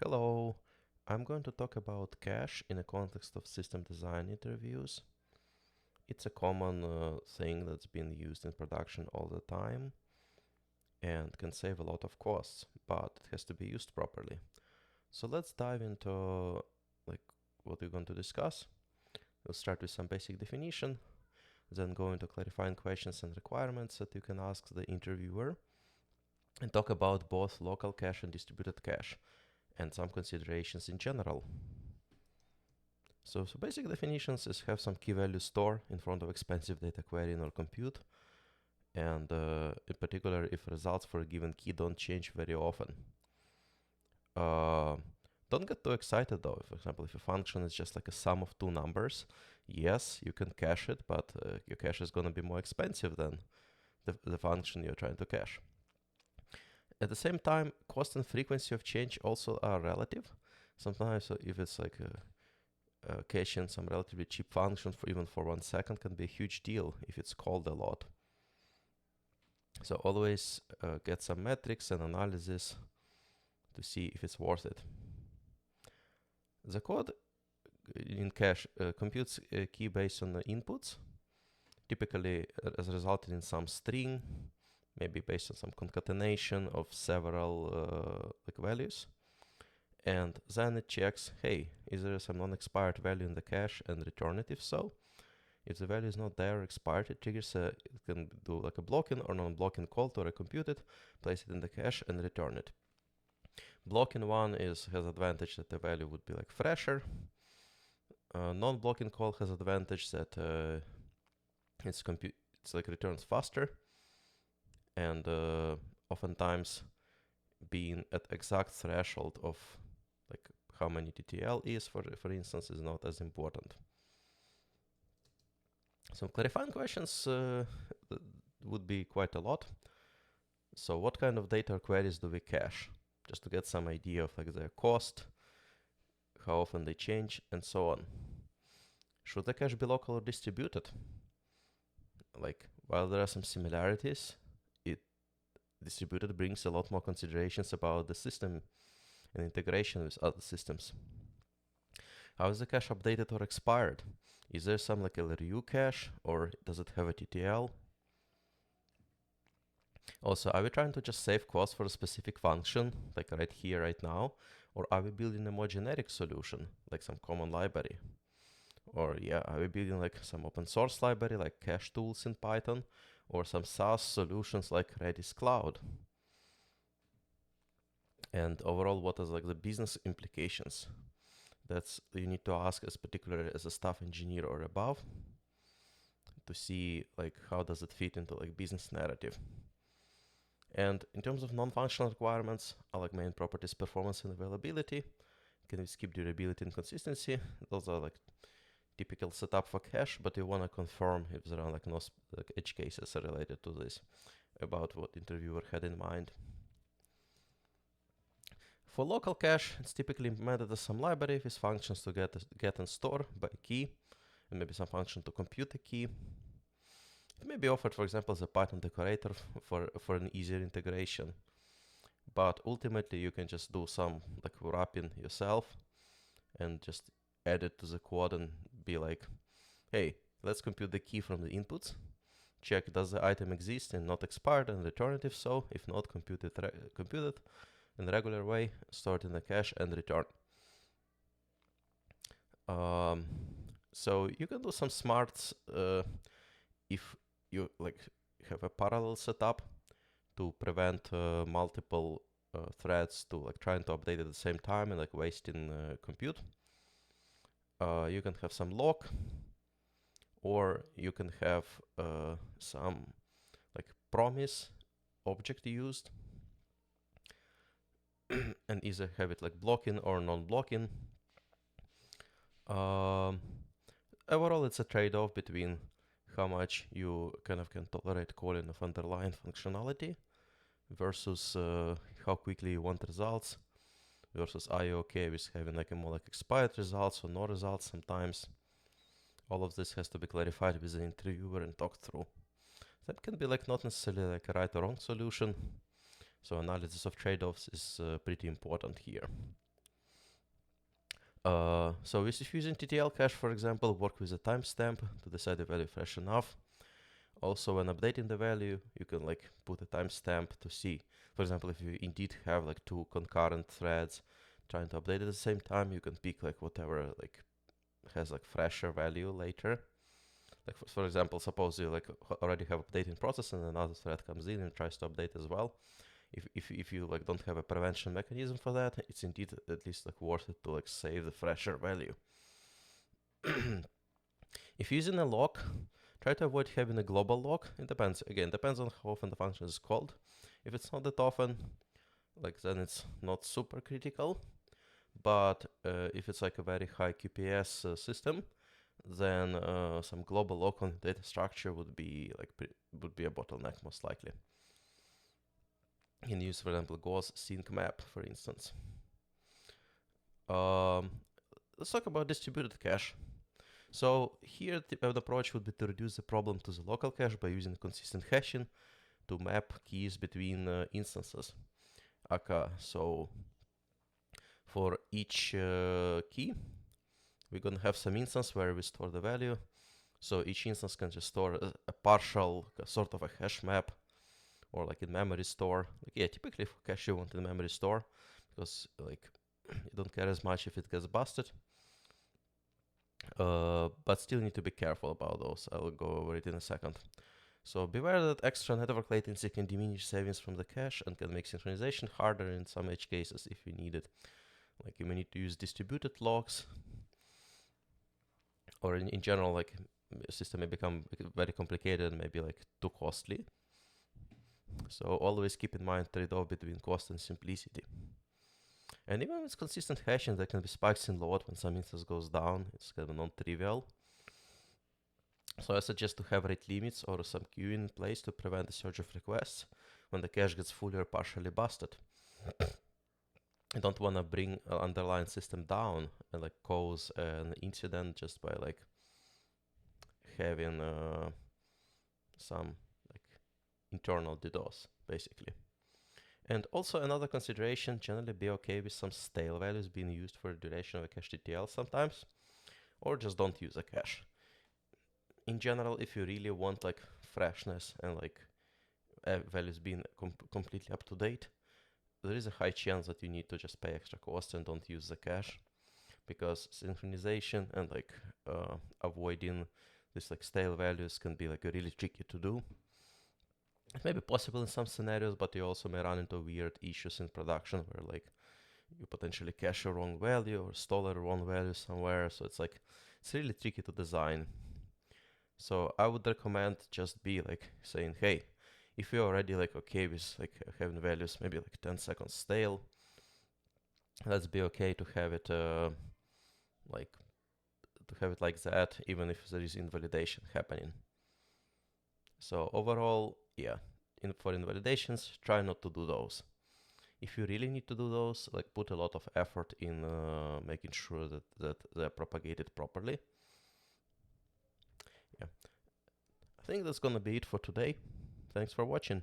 Hello, I'm going to talk about cache in the context of system design interviews. It's a common thing that's been used in production all the time and can save a lot of costs, but it has to be used properly. So let's dive into like what we're going to discuss. We'll start with some basic definition, then go into clarifying questions and requirements that you can ask the interviewer, and talk about both local cache and distributed cache, and some considerations in general. So basic definitions is have some key value store in front of expensive data query in our compute, and in particular if results for a given key don't change very often. Don't get too excited though. For example, if a function is just like a sum of two numbers, yes, you can cache it, but your cache is going to be more expensive than the function you're trying to cache. At the same time, cost and frequency of change also are relative. Sometimes if it's like caching some relatively cheap function for even for 1 second can be a huge deal if it's called a lot. So always get some metrics and analysis to see if it's worth it. The code in cache computes a key based on the inputs, typically as resulted in some string, maybe based on some concatenation of several values. And then it checks, hey, is there some non-expired value in the cache, and return it if so. If the value is not there or expired, it triggers it can do like a blocking or non-blocking call to recompute it, place it in the cache, and return it. Blocking one has advantage that the value would be like fresher. Non-blocking call has advantage that it's like returns faster, and oftentimes being at exact threshold of like how many TTL is, for instance, is not as important. Some clarifying questions would be quite a lot. So what kind of data or queries do we cache? Just to get some idea of like their cost, how often they change, and so on. Should the cache be local or distributed? Like, while there are some similarities, distributed brings a lot more considerations about the system and integration with other systems. How is the cache updated or expired? Is there some like LRU cache, or does it have a TTL? Also, are we trying to just save cost for a specific function, like right here, right now? Or are we building a more generic solution, like some common library? Or yeah, are we building like some open source library, like cache tools in Python? Or some SaaS solutions like Redis Cloud? And overall, what is like the business implications? That's you need to ask as particularly as a staff engineer or above to see like how does it fit into like business narrative. And in terms of non-functional requirements, are like main properties, performance and availability. Can we skip durability and consistency? Those are like typical setup for cache, but you want to confirm if there are like no edge cases related to this about what interviewer had in mind. For local cache, it's typically implemented as some library with functions to get and store by key, and maybe some function to compute a key. It may be offered, for example, as a Python decorator for an easier integration. But ultimately, you can just do some like wrapping yourself and just add it to the code and be like, hey, let's compute the key from the inputs. Check does the item exist and not expired, and return it if so. If not, compute it in the regular way, store it in the cache, and return. So you can do some smarts if you like have a parallel setup to prevent multiple threads to like trying to update at the same time and like wasting compute. You can have some lock, or you can have some like promise object used and either have it like blocking or non-blocking. Overall, it's a trade-off between how much you kind of can tolerate calling of underlying functionality versus how quickly you want results, versus are you okay with having like a more like expired results or no results sometimes. All of this has to be clarified with the interviewer and talked through. That can be like not necessarily like a right or wrong solution. So analysis of trade-offs is pretty important here. So if using TTL cache, for example, work with a timestamp to decide the value fresh enough. Also, when updating the value, you can like put a timestamp to see. For example, if you indeed have like two concurrent threads trying to update at the same time, you can pick like whatever like has like fresher value later. Like for example, suppose you like already have updating process and another thread comes in and tries to update as well. If you like don't have a prevention mechanism for that, it's indeed at least like worth it to like save the fresher value. If using a lock, try to avoid having a global lock. It depends. Again, depends on how often the function is called. If it's not that often, like then it's not super critical. But if it's like a very high QPS system, then some global lock on data structure would be like would be a bottleneck most likely. You can use, for example, Gauss sync map, for instance. Let's talk about distributed cache. So here the approach would be to reduce the problem to the local cache by using consistent hashing to map keys between instances. Okay, so for each key, we're going to have some instance where we store the value. So each instance can just store a partial sort of a hash map, or like in memory store. Like, yeah, typically for cache you want in memory store because like you don't care as much if it gets busted. But still need to be careful about those. I'll go over it in a second. So beware that extra network latency can diminish savings from the cache and can make synchronization harder in some edge cases if you need it. Like you may need to use distributed locks, or in general, like a system may become very complicated and maybe like too costly. So always keep in mind trade-off between cost and simplicity. And even with consistent hashing, there can be spikes in load when some instance goes down. It's kind of non-trivial. So I suggest to have rate limits or some queue in place to prevent the surge of requests when the cache gets fully or partially busted. I don't want to bring an underlying system down and like cause an incident just by like having some like internal DDoS basically. And also another consideration, generally be okay with some stale values being used for the duration of a cache TTL sometimes, or just don't use a cache. In general, if you really want like freshness and like values being completely up to date, there is a high chance that you need to just pay extra cost and don't use the cache, because synchronization and like avoiding these like stale values can be like really tricky to do. It may be possible in some scenarios, but you also may run into weird issues in production where like you potentially cache a wrong value or stole a wrong value somewhere. So it's really tricky to design. So I would recommend just be like saying, hey, if you're already like okay with like having values maybe like 10 seconds stale, let's be okay to have it like that, even if there is invalidation happening. So overall, yeah, for invalidations, try not to do those. If you really need to do those, like put a lot of effort in making sure that they're propagated properly. Yeah, I think that's gonna be it for today. Thanks for watching.